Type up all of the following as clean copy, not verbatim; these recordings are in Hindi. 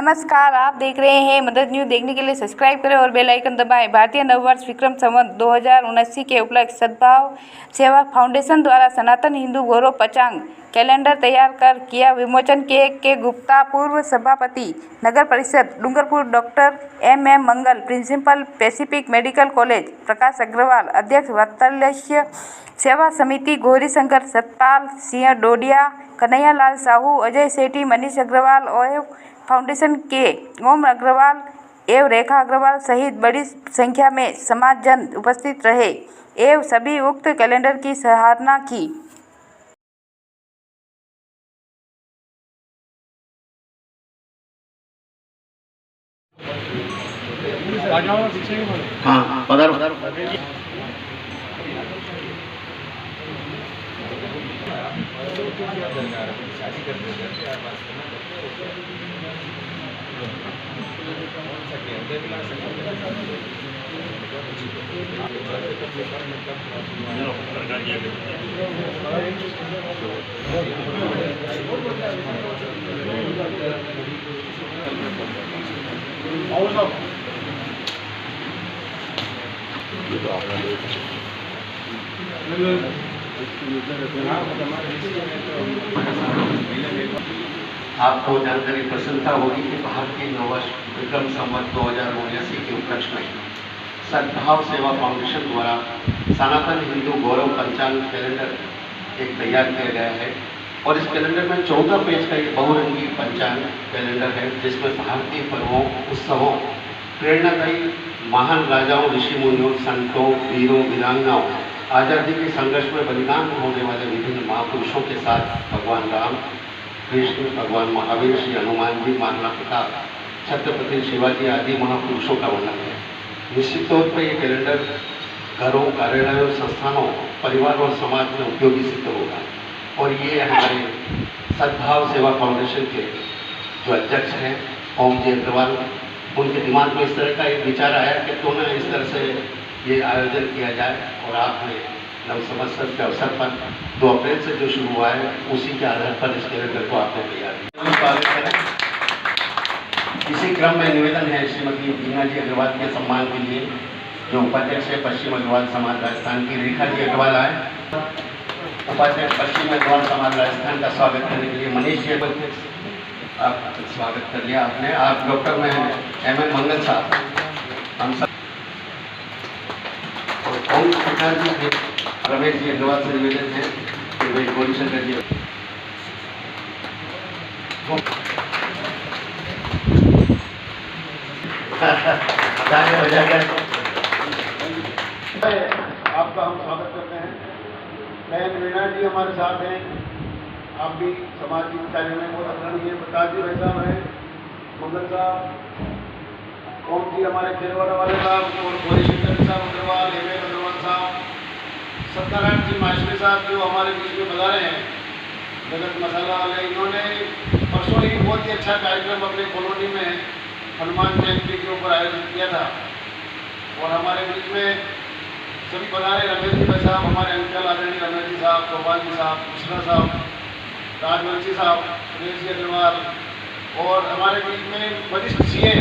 नमस्कार, आप देख रहे हैं मदद न्यूज़। देखने के लिए सब्सक्राइब करें और बेल आइकन दबाएं। भारतीय नववर्ष विक्रम संवत 2079 के उपलक्ष्य सद्भाव सेवा फाउंडेशन द्वारा सनातन हिंदू गौरव पंचांग कैलेंडर तैयार कर किया विमोचन। के गुप्ता, पूर्व सभापति नगर परिषद डूंगरपुर, डॉक्टर एम मंगल, principal Pacific medical college, Prakash Agarwal, अध्यक्ष वात्सल्य सेवा समिति, गौरीशंकर, सतपाल सिंह डोडिया, कन्हैयालाल साहू, अजय सेठी, मनीष अग्रवाल और फाउंडेशन के ओम अग्रवाल एवं रेखा अग्रवाल सहित बड़ी संख्या में समाजजन उपस्थित रहे एवं सभी उक्त कैलेंडर की सराहना की। हाँ, पधारो। आपको जानकारी प्रसन्नता होगी कि भारतीय नववर्ष विक्रम संवत 2079 के उपलक्ष्य में सद्भाव सेवा फाउंडेशन द्वारा सनातन हिंदू गौरव पंचांग कैलेंडर एक तैयार किया गया है और इस कैलेंडर में 14 पेज का ये बहुरंगी पंचांग कैलेंडर है, जिसमें भारतीय पर्वों, उत्सवों, प्रेरणादायी महान राजाओं, ऋषि मुनियों, संतों, वीरों, वीरांगनाओं, आज़ादी के संघर्ष में बलिदान होने वाले विभिन्न महापुरुषों के साथ भगवान राम, कृष्ण, भगवान महावीर, श्री हनुमान जी, मानव प्रताप, छत्रपति शिवाजी आदि महापुरुषों का वर्णन है। निश्चित तौर पर यह कैलेंडर घरों, कार्यालयों, संस्थानों, परिवार और समाज में उपयोगी सिद्ध होगा और ये हमारे सद्भाव सेवा फाउंडेशन के जो अध्यक्ष हैं ओम जी अग्रवाल, उनके दिमाग में इस तरह का एक विचार आया कि क्यों न इस तरह से ये आयोजन किया जाए और आपने नव संवत्सर के अवसर पर 2 अप्रैल से जो शुरू हुआ है उसी के आधार पर इस कैलेंडर को आपने तैयार किया। इसी क्रम में निवेदन है श्रीमती बीना जी अग्रवाल के सम्मान के लिए जो उपाध्यक्ष है पश्चिम अग्रवाल समाज राजस्थान की रेखा जी अग्रवाल आए। उपाध्यक्ष पश्चिम अग्रवाल समाज राजस्थान का स्वागत करने के लिए मनीष जी, आप स्वागत कर लिया आपने। आप डॉक्टर में एम मंगल साहब, हम सब और ओम प्रकाश जी थे, रमेश जी अग्रवाल से निवेदन है कि वे गौरीशंकर जी आपका हम स्वागत करते हैं। बहन वीणा जी हमारे साथ हैं, आप भी सामाजिक कार्य में बहुत अग्रणी है। प्रकाश जी भाई साहब हैं, मंगल साहब, ओम जी हमारे खेलवाड़ा वाले साहब और गौरीशंकर साहब अग्रवाल, एम अग्रवाल साहब, सत्यनारायण जी मास्टरी साहब जो हमारे बीच में बता रहे हैं, जगत मसाला वाले, इन्होंने परसों ही बहुत ही अच्छा कार्यक्रम अपने कॉलोनी में हनुमान जयंती के ऊपर आयोजित किया था और हमारे बीच में सभी पधारे रमेश जी भाई साहब, हमारे अंकल आदरणीय रमेश जी साहब, गोपाल जी साहब, कृष्णा साहब, राजवंशी साहब, सुरेश जी अग्रवाल और हमारे बीच में वरिष्ठ सीए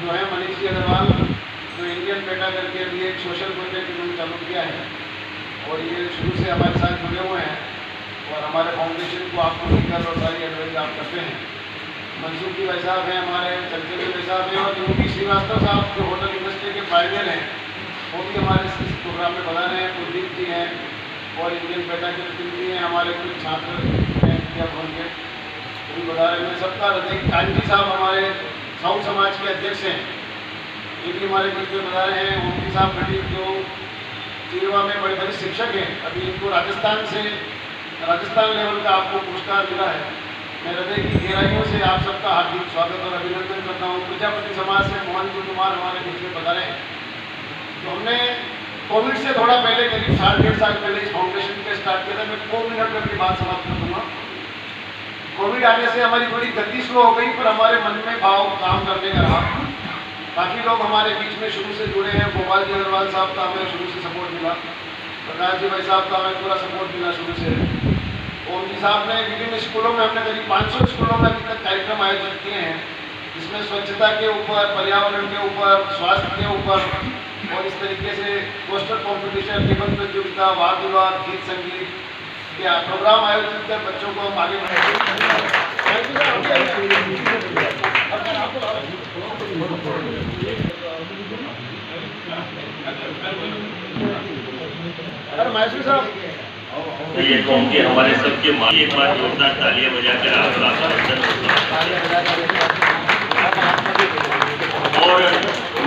जो है मनीष जी अग्रवाल, जो इंडियन पेटा करके लिए एक सोशल प्रोजेक्ट इन्होंने चालू किया है और ये शुरू से हमारे साथ जुड़े हुए हैं और हमारे फाउंडेशन को आपको लेकर और सारी एडवाइस आप करते हैं। मनसूख जी भाई साहब हैं हमारे, चंचल जी भाई साहब हैं और यूपी श्रीवास्तव साहब जो होटल इंडस्ट्री के पायनियर हैं, वो भी हमारे इस प्रोग्राम में बता रहे हैं। कुलदीप जी हैं और इंडियन पेटा के प्रतिनिधि हैं, हमारे कुछ छात्र हैं विद्या भवन के, वो भी बता रहे हैं। सबका हृदय कांजी साहब हमारे साहू समाज के अध्यक्ष हैं, ये भी हमारे बीच में बता रहे हैं। ओम जी साहब खटीक जो तिरवा में बड़े बड़े शिक्षक हैं, अभी इनको राजस्थान लेवल का आपको पुरस्कार मिला है। मैं हृदय की गहराइयों से आप सबका हार्दिक स्वागत और अभिनंदन करता हूँ। प्रजापति समाज से मोहन कुमार हमारे बीच में बता रहे हैं। तो हमने कोविड से थोड़ा पहले, करीब 1.5 साल पहले इस फाउंडेशन पे स्टार्ट किया था। मैं 2 मिनट में अपनी बात समाप्त कर दूँगा। कोविड आने से हमारी थोड़ी गति स्लो हो गई, पर हमारे मन में भाव काम करने का रहा। काफ़ी लोग हमारे बीच में शुरू से जुड़े हैं। गोपाल जी अग्रवाल साहब का हमें शुरू से सपोर्ट मिला, प्रकाश जी भाई साहब का हमें पूरा सपोर्ट मिला शुरू से, ओम जी साहब ने विभिन्न स्कूलों में, हमने करीब 500 स्कूलों में अभी तक कार्यक्रम आयोजित किए हैं, जिसमें स्वच्छता के ऊपर, पर्यावरण के ऊपर, स्वास्थ्य के ऊपर, और इस तरीके से पोस्टर कंपटीशन, निबंध प्रतियोगिता, वाद विवाद, गीत संगीत या प्रोग्राम आयोजित कर बच्चों को हम आगे बढ़ाएंगे। साहब ये कौम के हमारे सबके माँ एक बार जोरदार तालियां बजाकर आपका और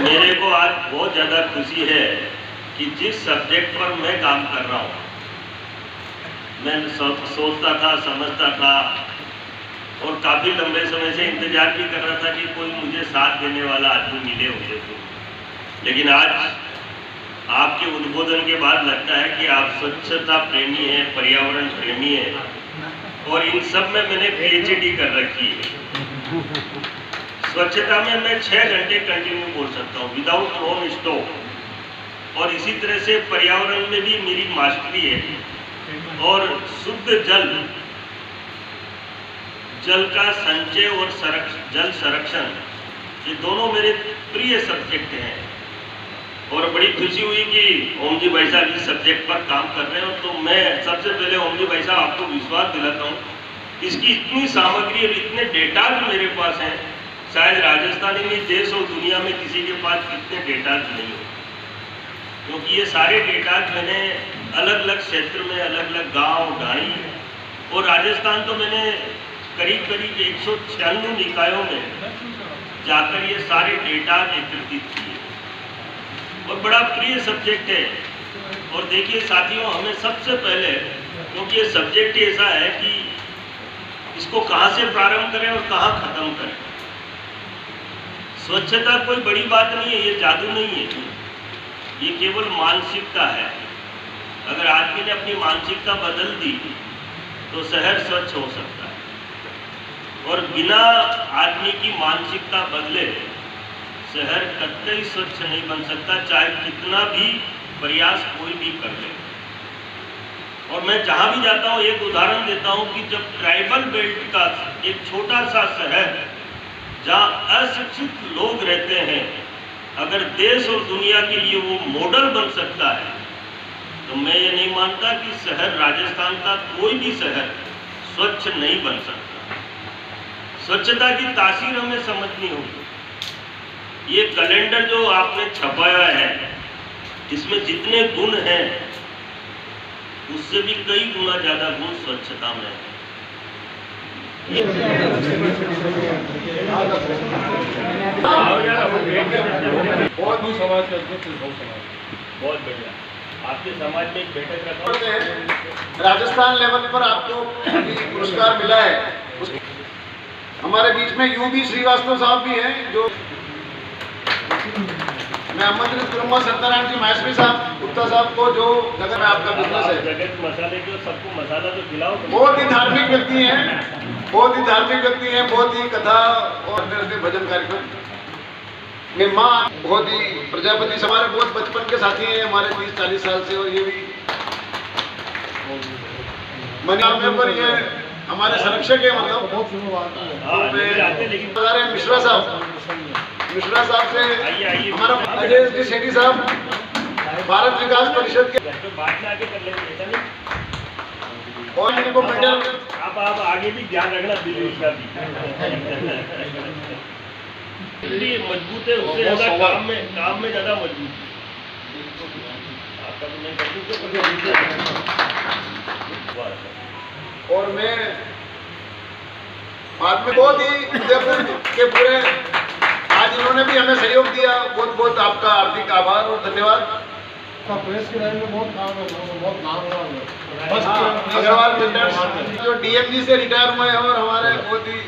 मेरे को आज बहुत ज़्यादा खुशी है कि जिस सब्जेक्ट पर मैं काम कर रहा हूँ, मैं सोचता था, समझता था और काफ़ी लंबे समय से इंतजार भी कर रहा था कि कोई मुझे साथ देने वाला आदमी मिले मुझे तो, लेकिन आज आपके उद्बोधन के बाद लगता है कि आप स्वच्छता प्रेमी हैं, पर्यावरण प्रेमी हैं और इन सब में मैंने PhD कर रखी है। स्वच्छता में मैं 6 घंटे कंटिन्यू बोल सकता हूँ विदाउट नॉन स्टॉप, और इसी तरह से पर्यावरण में भी मेरी मास्टरी है। और शुद्ध जल का संचय और जल संरक्षण, ये दोनों मेरे प्रिय सब्जेक्ट हैं। और बड़ी खुशी हुई कि ओम जी भाई साहब इस सब्जेक्ट पर काम कर रहे हो, तो मैं सबसे पहले ओम जी भाई साहब आपको विश्वास दिलाता हूँ, इसकी इतनी सामग्री और इतने डेटा भी मेरे पास हैं, शायद राजस्थान ही नहीं देश और दुनिया में किसी के पास इतने डेटा नहीं हो, क्योंकि ये सारे डेटा मैंने अलग अलग क्षेत्र में, अलग अलग गाँव ढाई, और राजस्थान तो मैंने करीब 196 निकायों में जाकर ये सारे डेटा एकत्रित किए और बड़ा प्रिय सब्जेक्ट है। और देखिए साथियों, हमें सबसे पहले, क्योंकि ये सब्जेक्ट ऐसा है कि इसको कहाँ से प्रारंभ करें और कहाँ खत्म करें। स्वच्छता कोई बड़ी बात नहीं है, ये जादू नहीं है, ये केवल मानसिकता है। अगर आदमी ने अपनी मानसिकता बदल दी तो शहर स्वच्छ हो सकता है, और बिना आदमी की मानसिकता बदले शहर कतई स्वच्छ नहीं बन सकता, चाहे कितना भी प्रयास कोई भी कर ले। और मैं जहाँ भी जाता हूँ एक उदाहरण देता हूँ कि जब ट्राइबल बेल्ट का एक छोटा सा शहर जहाँ अशिक्षित लोग रहते हैं, अगर देश और दुनिया के लिए वो मॉडल बन सकता है, तो मैं ये नहीं मानता कि शहर, राजस्थान का कोई भी शहर स्वच्छ नहीं बन सकता। स्वच्छता की तासीर हमें समझनी होगी। ये कैलेंडर जो आपने छपाया है, इसमें जितने गुण हैं उससे भी कई गुना ज्यादा गुण स्वच्छता में है। बहुत बढ़िया, आपके समाज में एक बैठक रखा, राजस्थान लेवल पर आपको पुरस्कार मिला है। हमारे बीच में UB श्रीवास्तव साहब भी हैं, जो मैं आमंत्रित करूंगा सत्यनारायण जी माहेश्वरी साहब गुप्ता साहब को, जो जगत में आपका बिजनेस है। जगत मसाले के सबको मसाला तो खिलाओ। बहुत ही धार्मिक व्यक्ति हैं, बहुत ही धार्मिक व्यक्ति हैं, बहुत ही कथा और भजन कार्यक्रम में माँ, बहुत ही प्रजापति से हमारे बहुत बचपन के साथी हैं, हमारे 30-40 साल से। और ये भी मनियाम पर ये हमारे संरक्षक है, मतलब मिश्रा साहब से हमारा अजय जी सेठी साहब, भारत विकास परिषद के, और इनको मेडल। आप आगे भी ध्यान रखना दिल्ली का भी दिल्ली मजबूत है, उससे ज्यादा काम में ज्यादा मजबूत है। और मैं बाद में बहुत ही उदयपुर के पूरे, आज इन्होंने भी हमें सहयोग दिया, बहुत बहुत आपका हार्दिक आभार और धन्यवाद। प्रेस की लाइन में बहुत काम है, बहुत नाम अग्रवाल बिल्डर्स जो DMG से रिटायर हुए हैं, और हमारे बहुत ही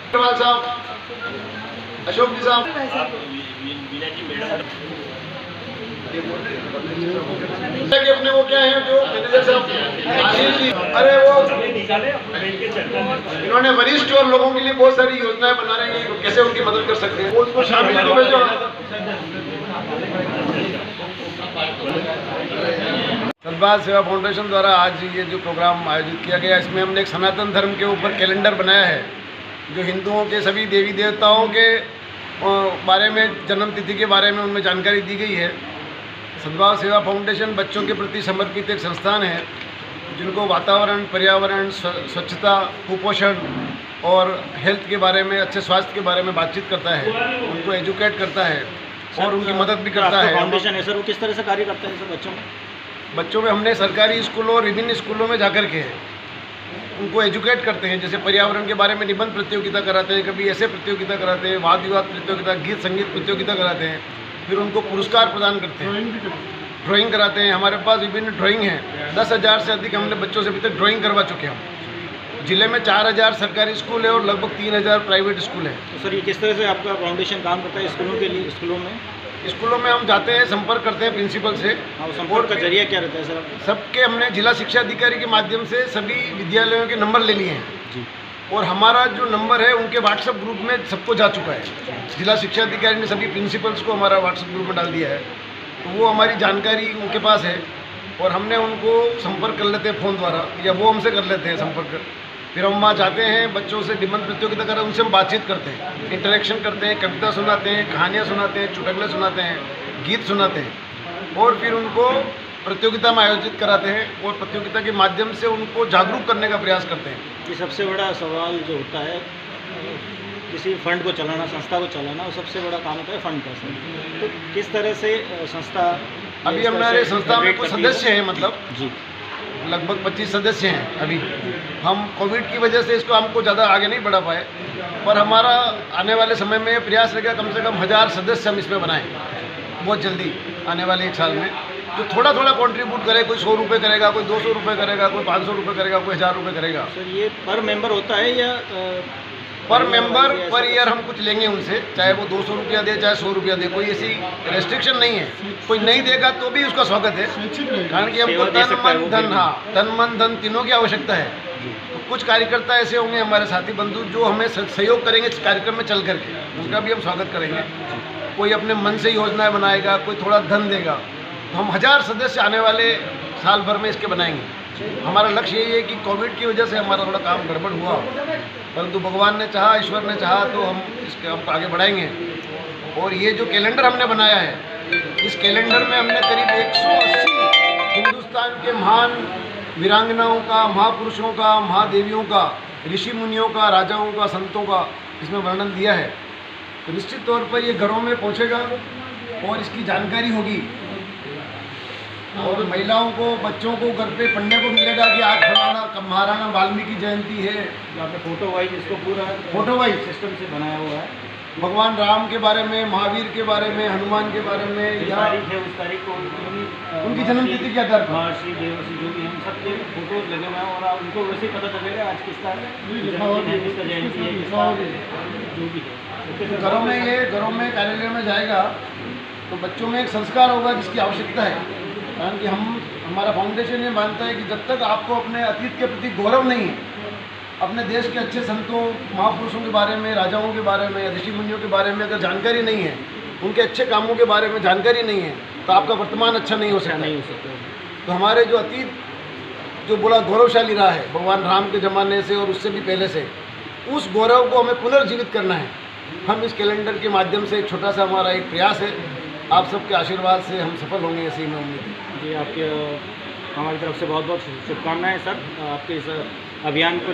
अग्रवाल साहब, अशोक जी साहब, अपने वो क्या है जो मैनेजर साहब आशीष जी, अरे वो इन्होंने वरिष्ठ और लोगों के लिए बहुत सारी योजनाएं बना रहे हैं, कैसे उनकी मदद कर सकते हैं, वो उसको शामिल है। जो सद्भाव सेवा फाउंडेशन द्वारा आज ये जो प्रोग्राम आयोजित किया गया, इसमें हमने एक सनातन धर्म के ऊपर कैलेंडर बनाया है, जो हिंदुओं के सभी देवी देवताओं के बारे में, जन्म तिथि के बारे में उनमें जानकारी दी गई है। सद्भाव सेवा फाउंडेशन बच्चों के प्रति समर्पित एक संस्थान है, जिनको वातावरण, पर्यावरण, स्वच्छता, कुपोषण और हेल्थ के बारे में, अच्छे स्वास्थ्य के बारे में बातचीत करता है, उनको एजुकेट करता है और उनकी मदद भी करता है। फाउंडेशन है सर, वो किस तरह से कार्य करता है सर बच्चों में हमने सरकारी स्कूलों और विभिन्न स्कूलों में जाकर के उनको एजुकेट करते हैं। जैसे पर्यावरण के बारे में निबंध प्रतियोगिता कराते हैं, कभी ऐसे प्रतियोगिता कराते हैं, वाद विवाद प्रतियोगिता, गीत संगीत प्रतियोगिता कराते हैं, फिर उनको पुरस्कार प्रदान करते हैं। ड्राइंग कराते हैं, हमारे पास विभिन्न ड्राइंग हैं। 10,000 से अधिक हमने बच्चों से अभी तक ड्राइंग करवा चुके हैं। जिले में 4,000 सरकारी स्कूल है और लगभग 3,000 प्राइवेट स्कूल है। तो सर, ये किस तरह से आपका फाउंडेशन काम करता है स्कूलों के लिए? स्कूलों में हम जाते हैं, संपर्क करते हैं प्रिंसिपल से। हाँ, संपर्क का जरिया क्या रहता है सर? सबके हमने जिला शिक्षा अधिकारी के माध्यम से सभी विद्यालयों के नंबर ले लिए हैं जी, और हमारा जो नंबर है उनके व्हाट्सएप ग्रुप में सबको जा चुका है। जिला शिक्षा अधिकारी ने सभी प्रिंसिपल्स को हमारा व्हाट्सएप ग्रुप में डाल दिया है, तो वो हमारी जानकारी उनके पास है और हमने उनको संपर्क कर लेते हैं फ़ोन द्वारा, या वो हमसे कर लेते हैं संपर्क। फिर हम वहाँ जाते हैं, बच्चों से निबंध प्रतियोगिता करें, उनसे हम बातचीत करते हैं, इंटरेक्शन करते हैं, कविता सुनाते हैं, कहानियाँ सुनाते हैं, चुटकुले सुनाते हैं, गीत सुनाते हैं और फिर उनको प्रतियोगिता में आयोजित कराते हैं और प्रतियोगिता के माध्यम से उनको जागरूक करने का प्रयास करते हैं। ये सबसे बड़ा सवाल जो होता है किसी फंड को चलाना, संस्था को चलाना, वो सबसे बड़ा काम होता है फंड का सर। तो किस तरह से संस्था, अभी हमारे संस्था में कुछ सदस्य हैं, मतलब जी लगभग 25 सदस्य हैं। अभी हम कोविड की वजह से इसको हमको ज़्यादा आगे नहीं बढ़ा पाए, पर हमारा आने वाले समय में प्रयास रहेगा कम से कम 1000 सदस्य हम इसमें बनाएं बहुत जल्दी, आने वाले 1 साल में। जो थोड़ा थोड़ा कंट्रीब्यूट करे, कोई 100 रुपये करेगा, कोई 200 रुपये करेगा, कोई 500 रुपये करेगा, कोई 1000 रुपये करेगा। सर, ये पर मेंबर होता है या पर मेंबर पर ईयर हम कुछ लेंगे उनसे, चाहे वो 200 रुपया दे, चाहे 100 रुपया दे, कोई ऐसी रेस्ट्रिक्शन नहीं है। कोई नहीं देगा तो भी उसका स्वागत है, कारण कि हमको तन मन धन तीनों की आवश्यकता है। तो कुछ कार्यकर्ता ऐसे होंगे हमारे साथी बंधु जो हमें सहयोग करेंगे इस कार्यक्रम में चल करके, उनका भी हम स्वागत करेंगे। कोई अपने मन से योजनाएं बनाएगा, कोई थोड़ा धन देगा, तो हम 1000 सदस्य आने वाले साल भर में इसके बनाएंगे। हमारा लक्ष्य यही है कि कोविड की वजह से हमारा थोड़ा काम गड़बड़ हुआ, परंतु भगवान ने चाहा, ईश्वर ने चाहा तो हम इसके हम आगे बढ़ाएंगे। और ये जो कैलेंडर हमने बनाया है, इस कैलेंडर में हमने करीब 180 हिंदुस्तान के महान वीरांगनाओं का, महापुरुषों का, महादेवियों का, ऋषि मुनियों का, राजाओं का, संतों का इसमें वर्णन दिया है। तो निश्चित तौर पर ये घरों में पहुँचेगा और इसकी जानकारी होगी और महिलाओं को, बच्चों को घर पे पढ़ने को मिलेगा कि आज फलाना महाराणा वाल्मीकि जयंती है। यहाँ पे फोटो वाइज इसको पूरा फोटो वाइज सिस्टम से बनाया हुआ है। भगवान राम के बारे में, महावीर के बारे में, हनुमान के बारे में, या तारीख है, उस तारीख को उनकी जन्मतिथि के आधार पर महर्षि, देवर्षि जो भी हम सबके फोटोज लगे हुए हैं और उनको वैसे ही पता चलेगा आज किसका जयंती है, किसका जो भी है। घरों में कार्यालय में जाएगा तो बच्चों में एक संस्कार होगा जिसकी आवश्यकता है, कारण कि हमारा फाउंडेशन ये मानता है कि जब तक आपको अपने अतीत के प्रति गौरव नहीं है, अपने देश के अच्छे संतों, महापुरुषों के बारे में, राजाओं के बारे में, ऋषि मुनियों के बारे में अगर जानकारी नहीं है, उनके अच्छे कामों के बारे में जानकारी नहीं है, तो आपका वर्तमान अच्छा नहीं हो सकता। तो हमारे जो अतीत जो बड़ा गौरवशाली रहा है भगवान राम के ज़माने से और उससे भी पहले से, उस गौरव को हमें पुनर्जीवित करना है। हम इस कैलेंडर के माध्यम से एक छोटा सा हमारा एक प्रयास है, आप सबके आशीर्वाद से हम सफल होंगे, ऐसी मैं उम्मीद है। जी, आपके हमारी तरफ से बहुत बहुत शुभकामनाएं सर, आपके इस अभियान को